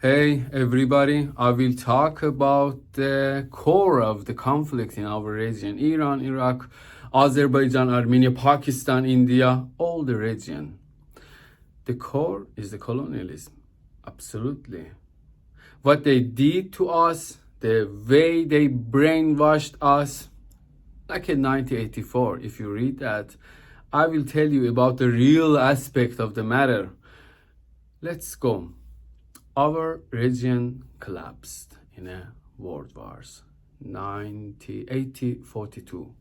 Hey everybody, I will talk about the core of the conflict in our region: Iran, Iraq, Azerbaijan, Armenia, Pakistan, India, all the region. The core is the colonialism, absolutely. What they did to us, the way they brainwashed us, like in 1984, if you read that, I will tell you about the real aspect of the matter. Let's go. Our region collapsed in a world wars. 1842,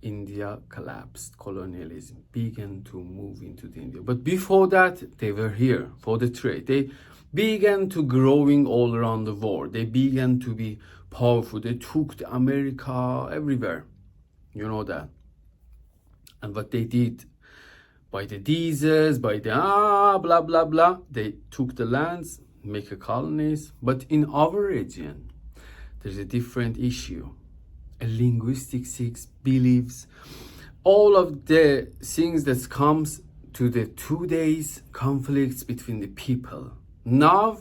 India collapsed. Colonialism began to move into the India. But before that, they were here for the trade. They began to growing all around the world. They began to be powerful. They took the America everywhere. You know that. And what they did, by the diseases, by the blah blah blah, they took the lands, make a colonies. But in our region, there's a different issue. A linguistic six beliefs, all of the things that comes to the 2 days conflicts between the people. Now,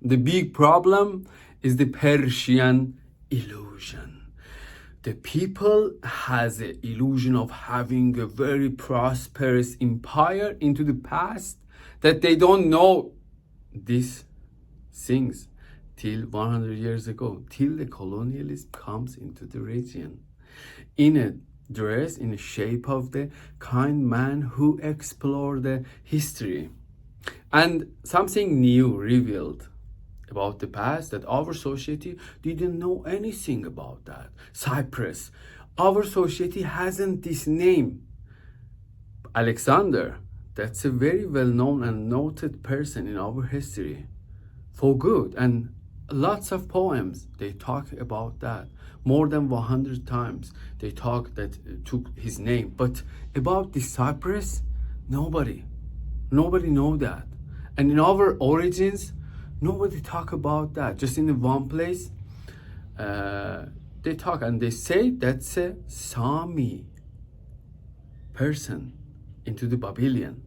the big problem is the Persian illusion. The people has the illusion of having a very prosperous empire into the past, that they don't know these things till 100 years ago, till the colonialism comes into the region in a dress, in the shape of the kind man who explored the history. And something new revealed about the past, that our society didn't know anything about that. Cyprus, our society hasn't this name. Alexander, that's a very well-known and noted person in our history for good, and lots of poems they talk about that. More than 100 times they talk that took his name. But about the Cyprus, nobody know that. And in our origins, nobody talk about that. Just in the one place, they talk and they say that's a Sami person into the Babylon.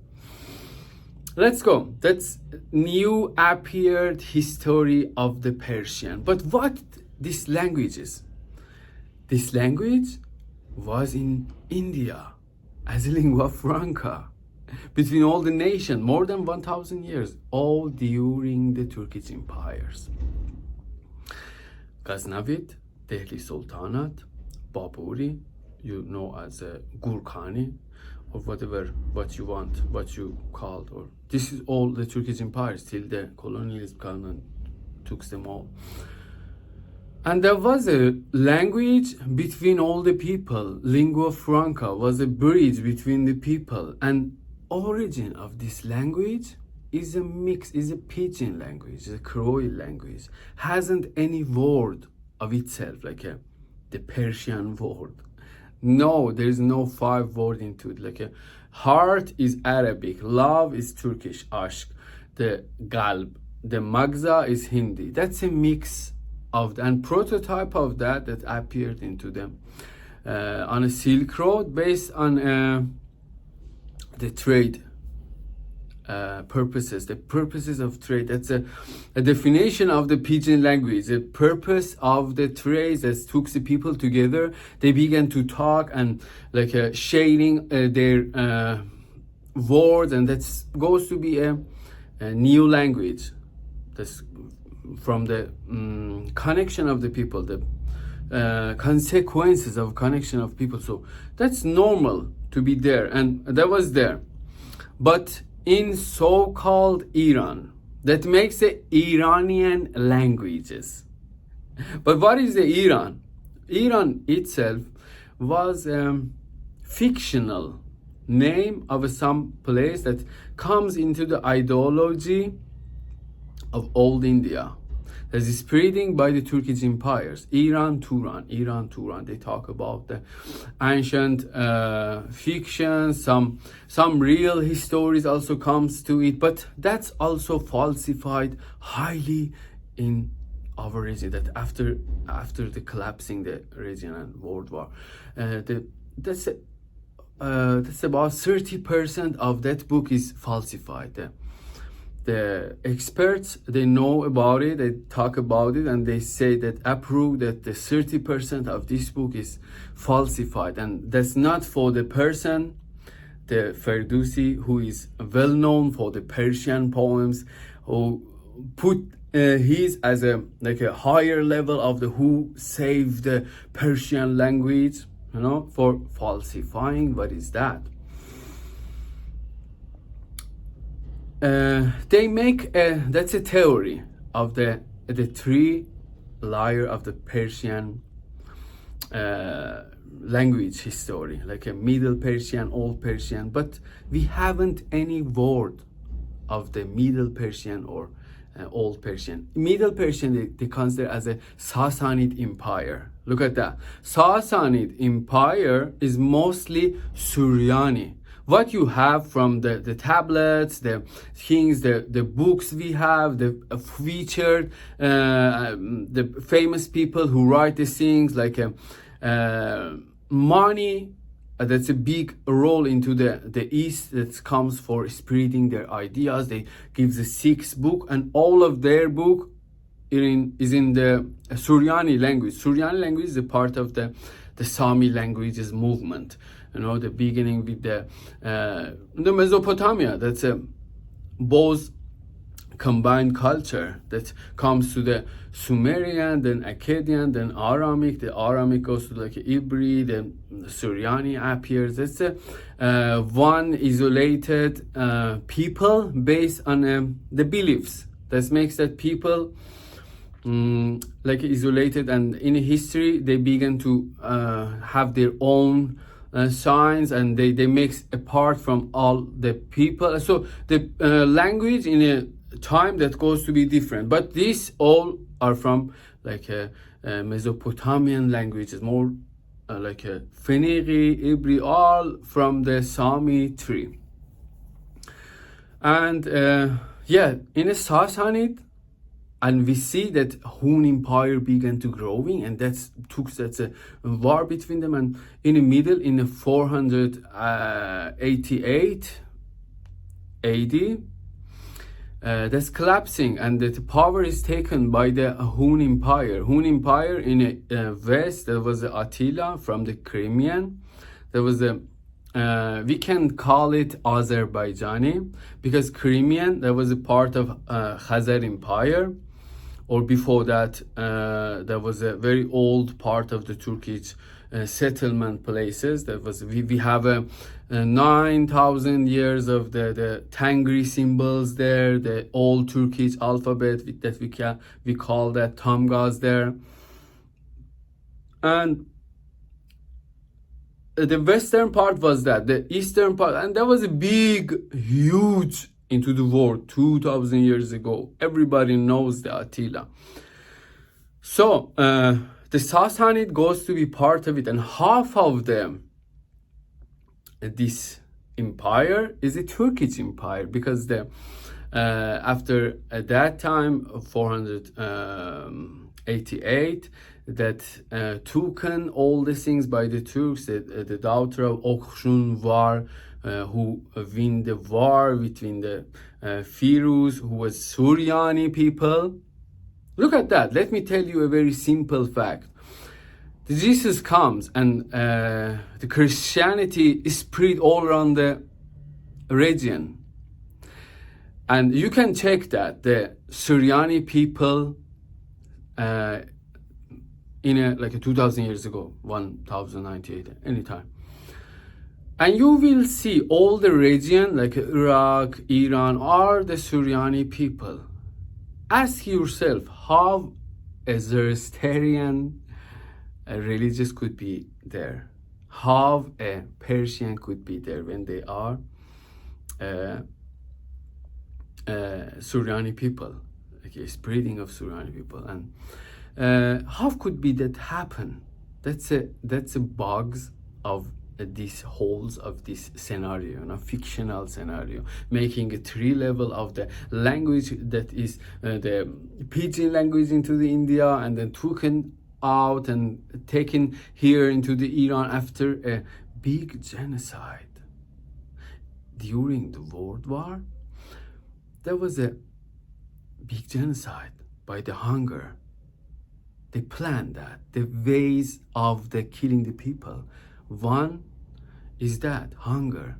Let's go. That's new appeared history of the Persian. But what this language is? This language was in India as a lingua franca between all the nations, more than 1,000 years, all during the Turkish empires. Ghaznavid, Delhi Sultanate, Baburi, you know as a Gurkhani, or whatever, what you want, what you called, or this is all the Turkish empires till the colonialism came and took them all. And there was a language between all the people. Lingua franca was a bridge between the people. And origin of this language is a mix, is a pidgin language, a Creole language. Hasn't any word of itself, like the Persian word. No, there's no 5 word into it. Like heart is Arabic, love is Turkish, ashk, the galb, the magza is Hindi. That's a mix of the, and prototype of that appeared into them on a Silk Road based on the trade purposes, the purposes of trade. That's a definition of the pidgin language. The purpose of the trade that took the people together. They began to talk and like sharing their words, and that goes to be a new language. That's from the connection of the people, the consequences of connection of people. So that's normal to be there, and that was there. But in so-called Iran, that makes the Iranian languages. But what is the Iran? Iran itself was a fictional name of some place that comes into the ideology of old India, that is spreading by the Turkish empires. Iran, Turan. They talk about the ancient fiction. Some real histories also comes to it, but that's also falsified highly in our region. That after the collapsing the region and world war, that's about 30% of that book is falsified. the experts, they know about it, they talk about it, and they say that approve that the 30% of this book is falsified, and that's not for the person, the Ferdowsi, who is well known for the Persian poems, who put his as a like a higher level of the who saved the Persian language, you know, for falsifying. What is that? They make that's a theory of the three layer of the Persian language history, like a Middle Persian, Old Persian, but we haven't any word of the Middle Persian or Old Persian. Middle Persian they consider as a Sassanid Empire. Look at that. Sassanid Empire is mostly Suryani. What you have from the tablets, the things, the books we have, the featured, the famous people who write these things, like money, that's a big role into the East that comes for spreading their ideas. They give the 6 book, and all of their book is in the Suryani language. Suryani language is a part of the Sami languages movement. You know, the beginning with the Mesopotamia. That's a both combined culture that comes to the Sumerian, then Akkadian, then Aramic. The Aramic goes to like Ibri, then Suryani appears. That's a one isolated people based on the beliefs. That makes that people like isolated, and in history they began to have their own signs, and they mix apart from all the people. So the language in a time that goes to be different, but these all are from like Mesopotamian languages, more like a Feniri, Ibri, all from the Sami tree. And yeah, in a Sassanid, and we see that Hun Empire began to growing, and that's a war between them. And in the middle, in the 488 AD, that's collapsing, and the power is taken by the Hun Empire. Hun Empire in the west, there was Attila from the Crimean. There was a we can call it Azerbaijani, because Crimean, that was a part of Khazar Empire. Or before that, there was a very old part of the Turkish settlement places. That was we have a 9,000 years of the Tangri symbols there, the old Turkish alphabet that we call that Tamgaz there, and the western part was that, the eastern part, and that was a big, huge into the world 2,000 years ago. Everybody knows the Attila. So the Sassanid goes to be part of it, and half of them, this empire is a Turkish empire, because the after at that time 488 that taken all the things by the Turks, the daughter of Okshun war, who win the war between the Firuz, who was Suryani people. Look at that. Let me tell you a very simple fact. Jesus comes, and the Christianity is spread all around the region. And you can check that the Suryani people like 2,000 years ago, 1098, anytime. And you will see all the region, like Iraq, Iran, are the Suryani people. Ask yourself how a Zoroastrian religious could be there. How a Persian could be there when they are Suryani people, like a spreading of Suryani people. And how could be that happen? That's a bugs of these holes of this scenario, fictional scenario, making a 3 level of the language that is the pidgin language into the India, and then taken out and taken here into the Iran after a big genocide during the World War. there was a big genocide by the hunger. They planned that, the ways of the killing the people. One is that hunger,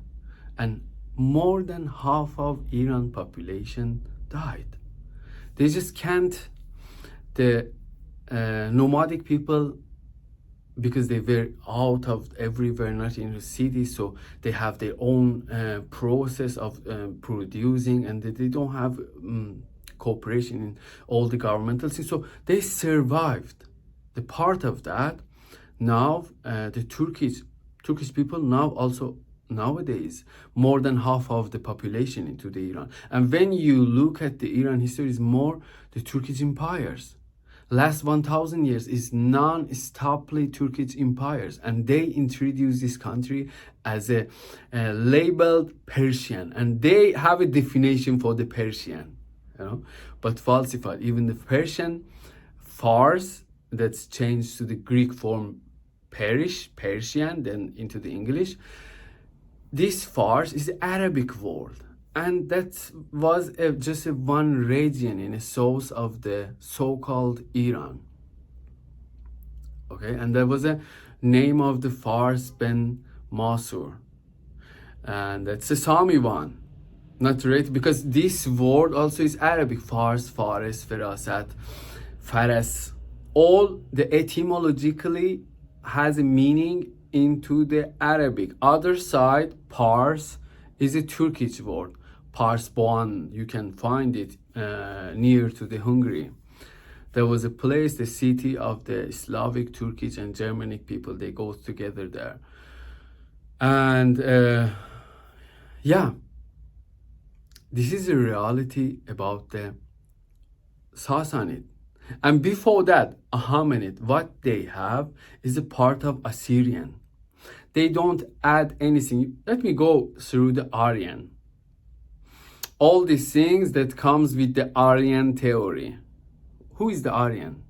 and more than half of Iran population died. They just can't, the nomadic people, because they were out of everywhere, not in the city, so they have their own process of producing, and they don't have cooperation in all the governmental things, so they survived. The part of that, now the Turkish people now also nowadays more than half of the population into the Iran. And when you look at the Iran history, is more the Turkish empires. Last 1,000 years is non-stoply Turkish empires, and they introduced this country as a labeled Persian, and they have a definition for the Persian, you know, but falsified. Even the Persian Fars, that's changed to the Greek form Persian, then into the English. This Fars is the Arabic word, and that was just one region in the south of the so-called Iran. Okay, and there was a name of the Fars Ben Masur, and that's the Sami one, not right, because this word also is Arabic. Fars, Fares, Ferasat, Faras, all the etymologically has a meaning into the Arabic. Other side, Pars, is a Turkish word. Parsboan, you can find it near to the Hungary. There was a place, the city of the Slavic, Turkish, and Germanic people. They go together there. And yeah, this is a reality about the Sassanid. And before that, Achaemenid, what they have is a part of Assyrian. They don't add anything. Let me go through the Aryan. All these things that comes with the Aryan theory. Who is the Aryan?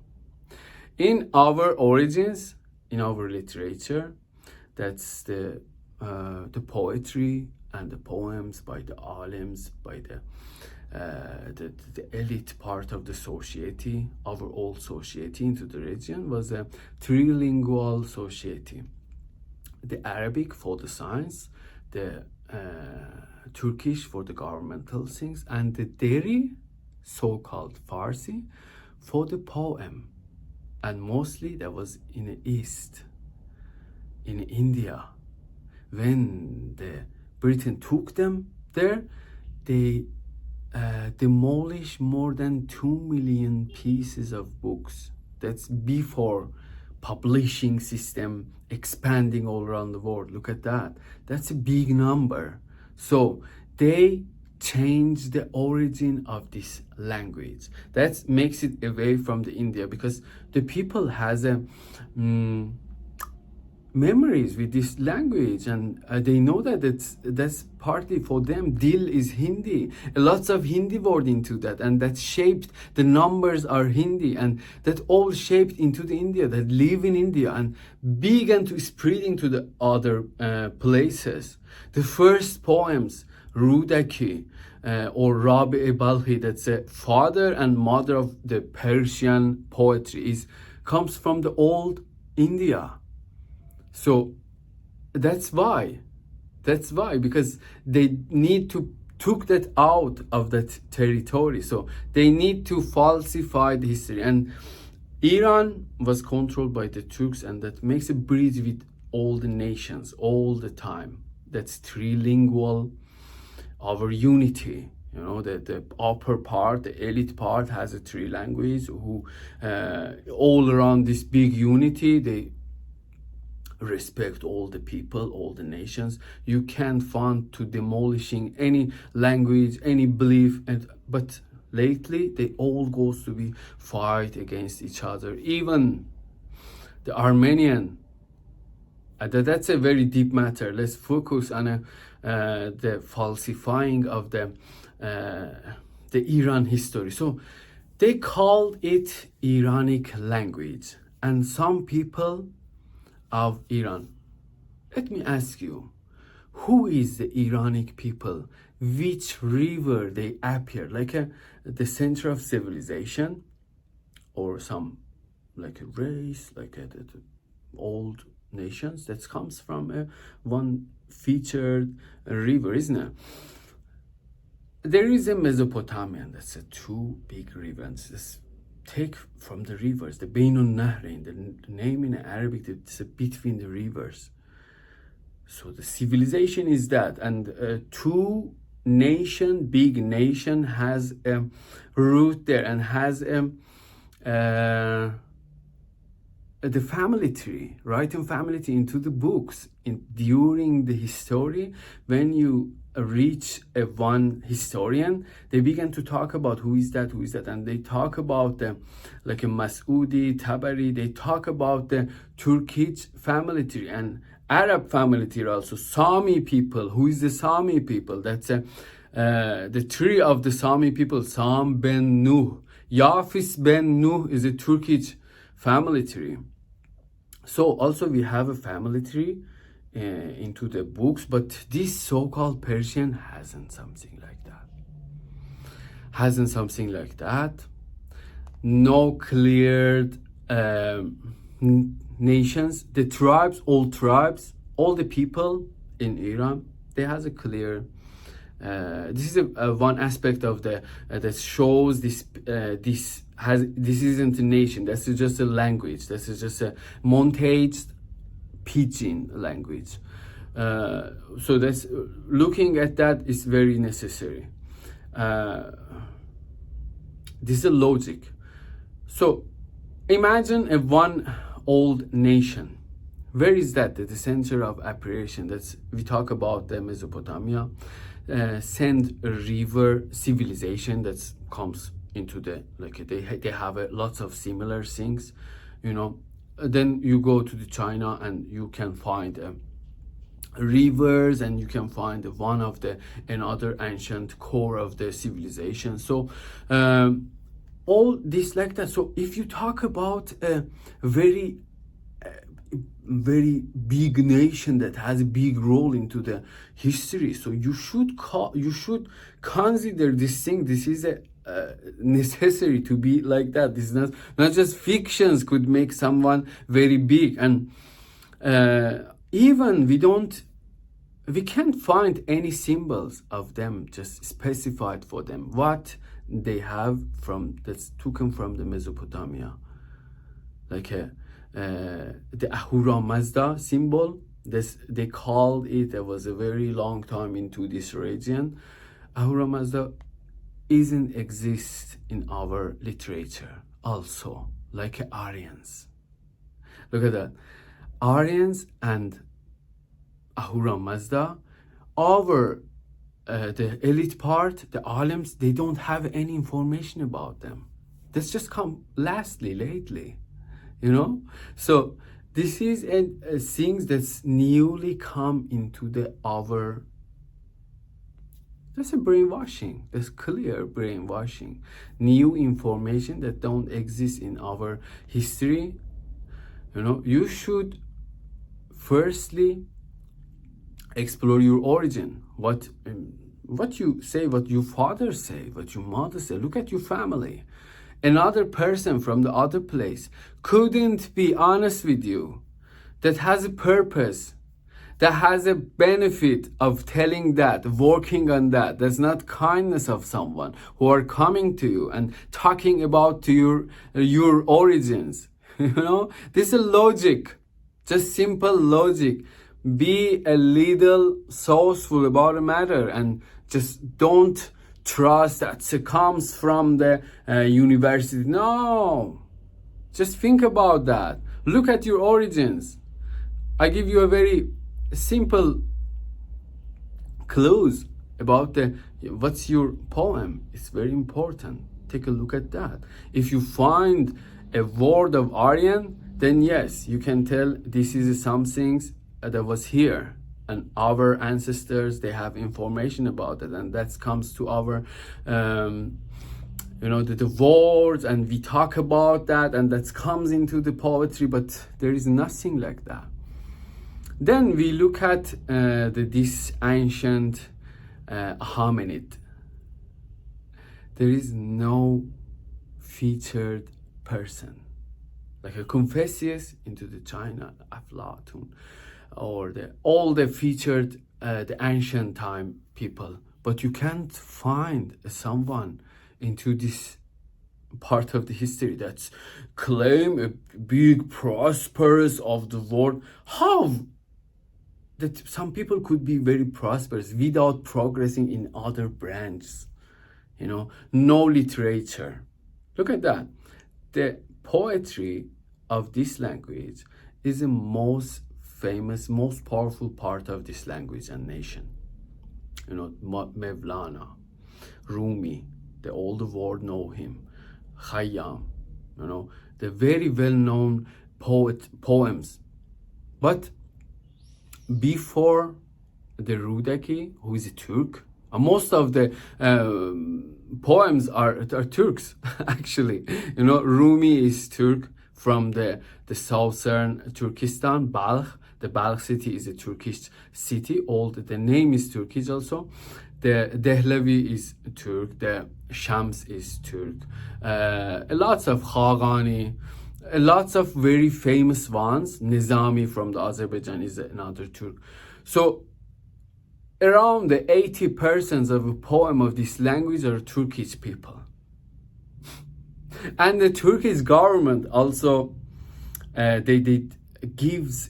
In our origins, in our literature, that's the poetry and the poems by the alims, by the elite part of the society, our old society into the region, was a trilingual society. The Arabic for the science, the Turkish for the governmental things, and the Deri, so-called Farsi, for the poem. And mostly that was in the East, in India. When the Britain took them there, they demolished more than 2 million pieces of books. That's before publishing system expanding all around the world. Look at that. That's a big number. So they changed the origin of this language. That makes it away from the India, because the people has a memories with this language, and they know that that's partly for them. Dil is Hindi, lots of Hindi word into that, and that shaped, the numbers are Hindi, and that all shaped into the India, that live in India and began to spreading to the other places. The first poems, Rudaki or Rabi Balhi, that's a father and mother of the Persian poetry, comes from the old India. So that's why, because they need to took that out of that territory. So they need to falsify the history. And Iran was controlled by the Turks, and that makes a bridge with all the nations all the time. That's trilingual, our unity. You know, the upper part, the elite part has a three language, who all around this big unity, they respect all the people, all the nations. You can't find to demolishing any language, any belief, but lately they all goes to be fight against each other. Even the Armenian, that's a very deep matter. Let's focus on the falsifying of the Iran history. So they called it Iranic language, and some people of Iran. Let me ask you, who is the Iranic people which river they appear, like the center of civilization, or some like a race, like the old nations that comes from one featured river, isn't it? There is a Mesopotamian, that's a two big rivers. Just take from the rivers, the Beinun Nahrain, the name in Arabic, it's between the rivers. So the civilization is that, and two big nation has a root there, and has the family tree, writing family tree into the books during the history. When you reach one historian, they begin to talk about who is that, and they talk about like a Mas'udi, Tabari, they talk about the Turkish family tree and Arab family tree also. Sami people, who is the Sami people? That's the tree of the Sami people, Sam ben Nuh. Yafis ben Nuh is a Turkish family tree. So also we have a family tree into the books, but this so-called Persian hasn't something like that. No cleared nations. The tribes, all the people in Iran, they has a clear. This is one aspect of the that shows this. This isn't a nation. This is just a language. This is just a montaged pidgin language. So that's looking at that is very necessary. This is a logic. So imagine a one old nation. Where is that? The center of apparition. That's we talk about the Mesopotamia. Send a river civilization that comes into the, like they have lots of similar things, you know. Then you go to the China and you can find rivers, and you can find one of the another ancient core of the civilization. So all this like that. So if you talk about a very big nation that has a big role into the history, so you should consider this thing. This is a necessary to be like that. This is not just fictions could make someone very big. And even we can't find any symbols of them just specified for them, what they have from that's taken from the Mesopotamia, like the Ahura Mazda symbol. This they called it. There was a very long time into this region. Ahura Mazda isn't exist in our literature also, like Aryans. Look at that. Aryans and Ahura Mazda, our the elite part, the alims, they don't have any information about them. That's just come lately, you know. So this is a things that's newly come into the our. That's a brainwashing. That's clear brainwashing. New information that don't exist in our history. You know, you should firstly explore your origin. What you say, what your father say, what your mother say. Look at your family. Another person from the other place couldn't be honest with you, that has a purpose, that has a benefit of telling that, working on that. That's not kindness of someone who are coming to you and talking about to your origins. You know, this is a logic, just simple logic. Be a little sourceful about a matter, and just don't trust that it comes from the university. No, just think about that. Look at your origins. I give you a very simple clues about what's your poem. It's very important. Take a look at that. If you find a word of Aryan, then yes, you can tell this is some things that was here, and our ancestors, they have information about it, and that comes to our you know, the words, and we talk about that, and that comes into the poetry, but there is nothing like that. Then we look at this ancient hominid. There is no featured person like a Confucius into the China, Aflatun, or all the featured the ancient time people, but you can't find someone into this part of the history that's claim a big prosperous of the world. How that some people could be very prosperous without progressing in other branches, no literature. Look at that. The poetry of this language is the most famous, most powerful part of this language and nation. Mevlana, Rumi, the old world know him, Khayyam, the very well-known poems. But before the Rudaki, who is a Turk, most of the poems are Turks, actually. Rumi is Turk from the southern Turkestan, Balkh. The Balkh city is a Turkish city. The name is Turkish also. The Dehlavi is Turk. The Shams is Turk. Lots of Khaqani, lots of very famous ones. Nizami from the Azerbaijan is another Turk. So around the 80% of a poem of this language are Turkish people. And the Turkish government also they gives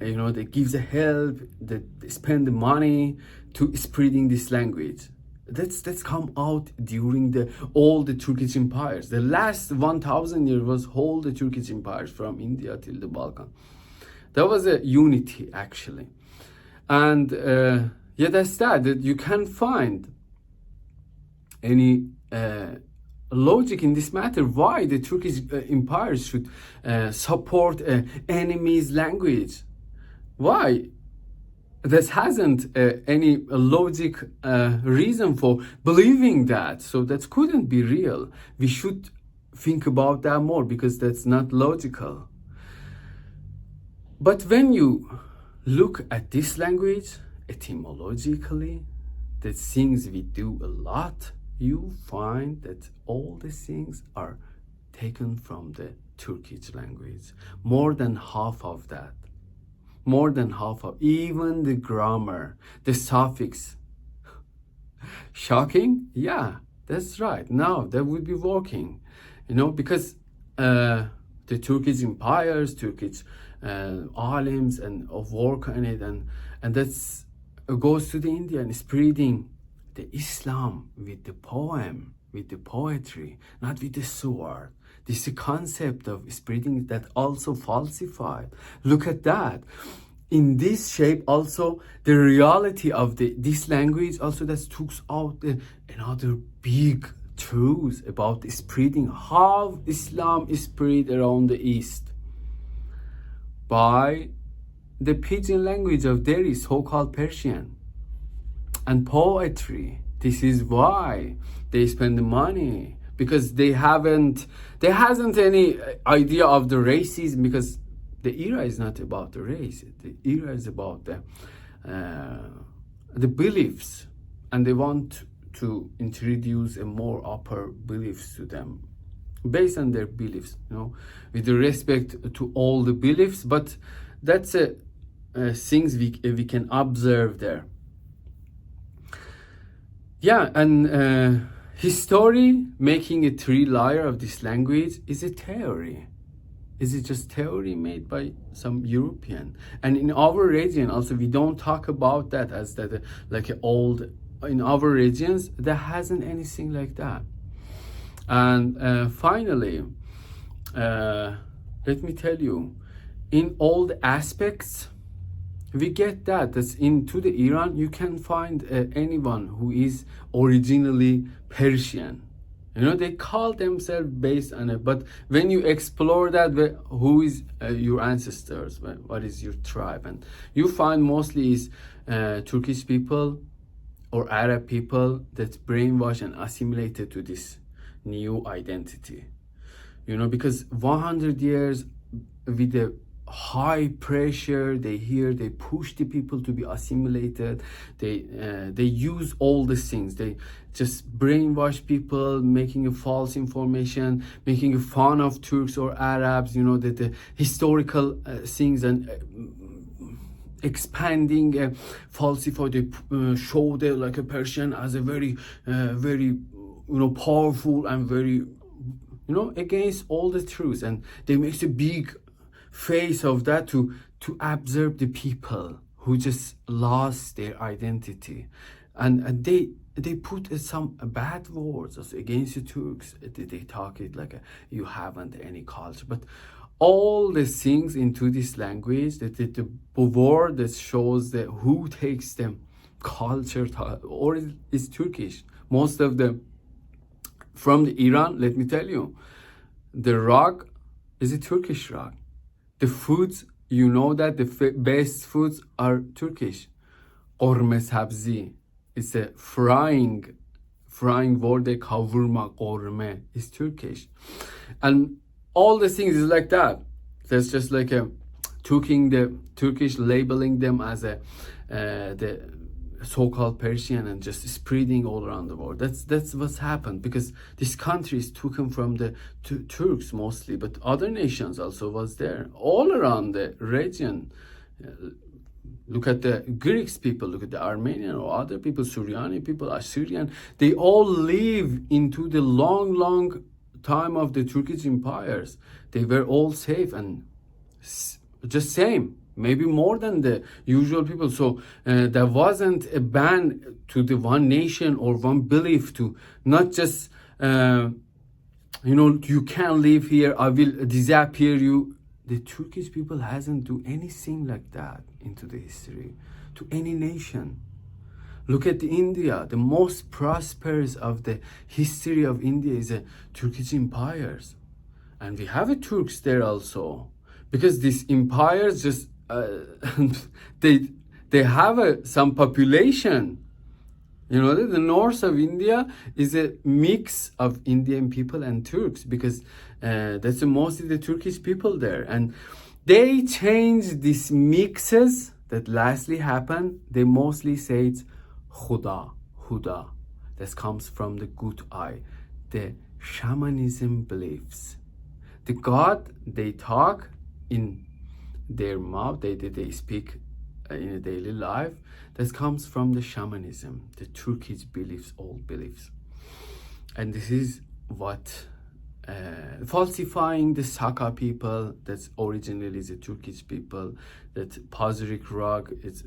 they gives a help, they spend the money to spreading this language. That's come out during all the Turkish empires. The last 1,000 years was whole the Turkish empires from India till the Balkan. There was a unity actually. And that's that you can't find any logic in this matter. Why the Turkish empire should support enemy's language? Why? This hasn't any logic reason for believing that. So that couldn't be real. We should think about that more because that's not logical. But when you look at this language etymologically, the things we do a lot, you find that all the things are taken from the Turkish language. More than half of that. More than half of, even the grammar, the suffix. Shocking? Yeah, that's right. Now that would be working, because the Turkish empires, Turkish alims and of work on it, and that's goes to the India and spreading the Islam with the poem, with the poetry, not with the sword. This is the concept of spreading that also falsified. Look at that. In this shape also, the reality of this language also that took out another big truth about the spreading, how Islam is spread around the East. By the pidgin language of Delhi, so-called Persian. And poetry. This is why they spend the money, because they hasn't any idea of the racism, because the era is not about the race. The era is about the beliefs, and they want to introduce a more upper beliefs to them, based on their beliefs, with the respect to all the beliefs. But that's things we can observe there. Yeah, and history making a three-layer of this language is a theory. Is it just theory made by some European? And in our region also, we don't talk about that as that like an old. In our regions, there hasn't anything like that. And finally, let me tell you, in all the aspects, we get that's into the Iran, you can find anyone who is originally Persian. They call themselves based on it, but when you explore that, who is your ancestors, what is your tribe, and you find mostly is Turkish people or Arab people that brainwashed and assimilated to this new identity. Because 100 years with the high pressure. They push the people to be assimilated. They use all these things. They just brainwash people, making a false information, making fun of Turks or Arabs, you know, the historical things, and expanding, falsify. They show the like a Persian as a very powerful and very against all the truth, and they make a big face of that to observe the people who just lost their identity, and they put some bad words against the Turks. They talk it like you haven't any culture, but all the things into this language, that the word that shows that who takes them culture or is Turkish. Most of them from the Iran. Let me tell you, the rock is a Turkish rock. The foods, you know that the best foods are Turkish. Qorme sabzi, it's a frying word. The kavurma, qorme is Turkish, and all the things is like that. That's just like taking the Turkish, labeling them as the so-called Persian, and just spreading all around the world. That's what's happened, because this country is taken from the Turks mostly, but other nations also was there all around the region. Look at the Greeks people, look at the Armenian or other people, Syriani people, Assyrian. They all live into the long time of the Turkish empires. They were all safe and just same, maybe more than the usual people. So there wasn't a ban to the one nation or one belief to not just you can't live here, I will disappear you. The Turkish people hasn't do anything like that into the history to any nation. Look at India. The most prosperous of the history of India is the Turkish empires, and we have a Turks there also, because these empires just they have some population. You know, the north of India is a mix of Indian people and Turks, because that's mostly the Turkish people there, and they change these mixes that lastly happen. They mostly say it's Huda. That comes from the good eye, the shamanism beliefs. The God they talk in their mouth, they speak in a daily life, that comes from the shamanism, the Turkish beliefs, old beliefs. And this is what falsifying the Saka people, that's originally the Turkish people, that Pazurik Rag is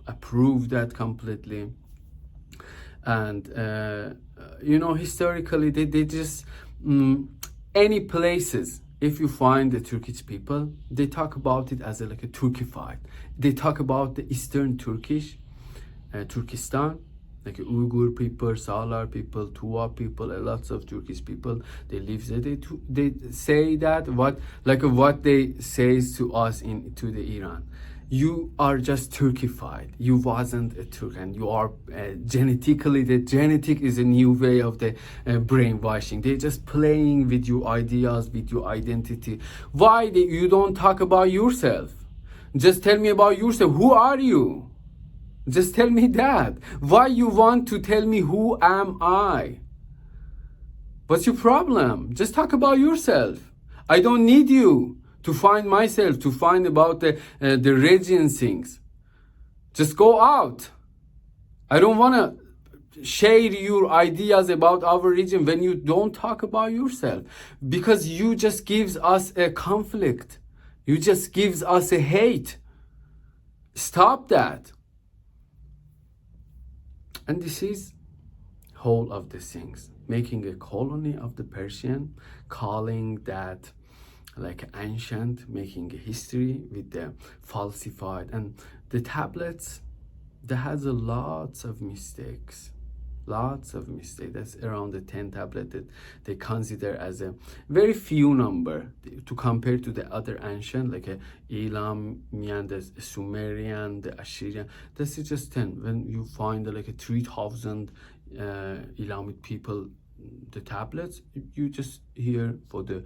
approved that completely. And historically they just any places, if you find the Turkish people, they talk about it as like a Turkified. They talk about the Eastern Turkish, Turkestan, like Uyghur people, Salar people, Tuva people, lots of Turkish people. They live there. They say that what they says to us to the Iran. You are just Turkified. You wasn't a Turk, and you are genetically. The genetic is a new way of the brainwashing. They're just playing with your ideas, with your identity. Why you don't talk about yourself? Just tell me about yourself. Who are you? Just tell me that. Why you want to tell me who am I? What's your problem? Just talk about yourself. I don't need you to find myself, to find about the region things. Just go out. I don't want to share your ideas about our region when you don't talk about yourself, because you just gives us a conflict. You just gives us a hate. Stop that. And this is whole of the things, making a colony of the Persian, calling that like ancient, making a history with the falsified, and the tablets that has lots of mistakes. That's around the 10 tablet that they consider as a very few number to compare to the other ancient, like a Elamian, the Sumerian, the Assyrian. This is just 10. When you find like a 3,000 Elamite people, the tablets, you just hear for the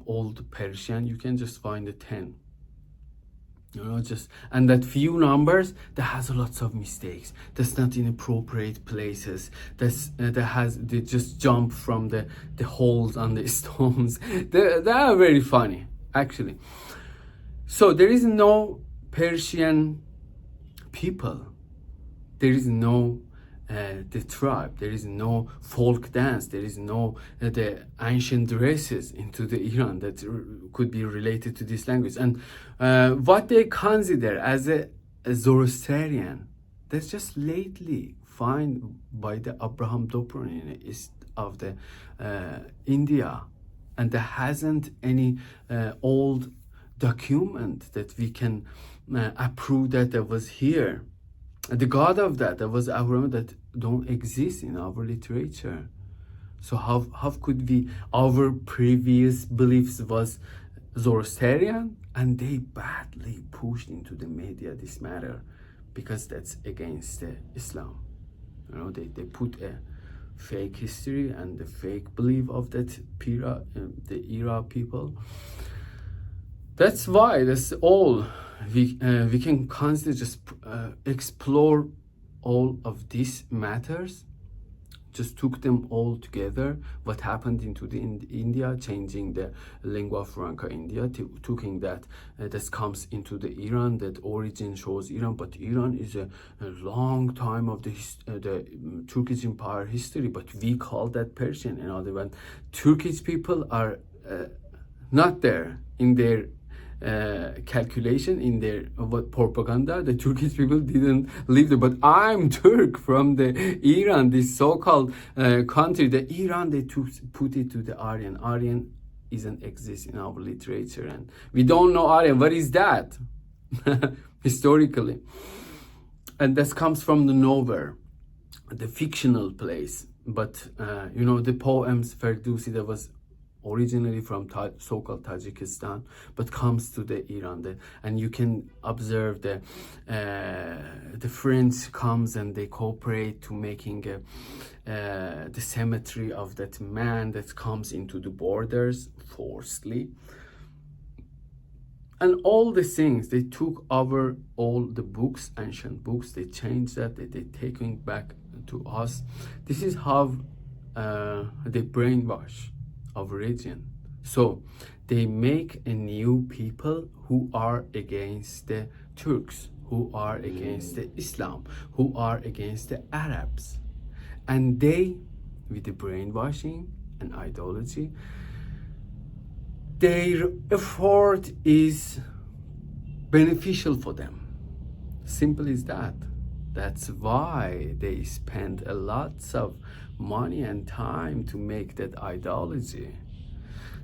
old Persian, you can just find the 10. Just, and that few numbers that has lots of mistakes, that's not in appropriate places, they just jump from the holes on the stones. They are very funny, actually. So there is no Persian people, there is no the tribe, there is no folk dance, there is no the ancient dresses into the Iran that could be related to this language. And what they consider as a Zoroastrian, that's just lately found by the Abraham Dopronin east of the India, and there hasn't any old document that we can approve that was here. The god of that was Abraham, that don't exist in our literature. So how could we, our previous beliefs was Zoroastrian, and they badly pushed into the media this matter because that's against Islam. They put a fake history and the fake belief of that the era people. That's why that's all we can constantly just explore all of these matters. Just took them all together. What happened into the India, changing the lingua franca India, taking that that comes into the Iran, that origin shows Iran, but Iran is a long time of the Turkish Empire history, but we call that Persian. In other words, Turkish people are not there in their calculation, in their propaganda. The Turkish people didn't live there, but I'm Turk from the Iran, this so-called country. The Iran, they put it to the Aryan. Aryan isn't exist in our literature, and we don't know Aryan. What is that? Historically, and this comes from the nowhere, the fictional place. But the poems Ferdowsi, that was originally from so-called Tajikistan, but comes to the Iran, and you can observe the French comes and they cooperate to making the cemetery of that man that comes into the borders forcibly, and all the things they took over, all the books, ancient books, they changed that, they taking back to us. This is how they brainwash of religion. So they make a new people who are against the Turks, who are against the Islam, who are against the Arabs, and they, with the brainwashing and ideology, their effort is beneficial for them. Simple as that. That's why they spend a lot of money and time to make that ideology.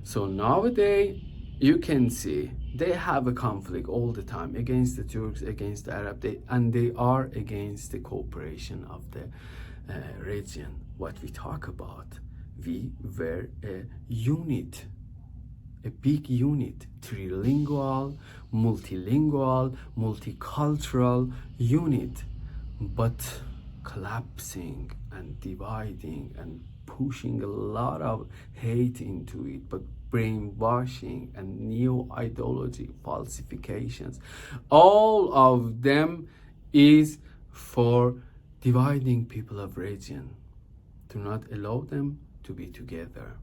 So nowadays, you can see they have a conflict all the time against the Turks, against the Arab, and they are against the cooperation of the region. What we talk about, we were a unit, a big unit, trilingual, multilingual, multicultural unit, but collapsing and dividing and pushing a lot of hate into it, but brainwashing and new ideology, falsifications, all of them is for dividing people of region, to not allow them to be together.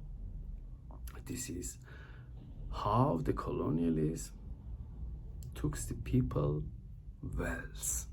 This is how the colonialism took the people wealth.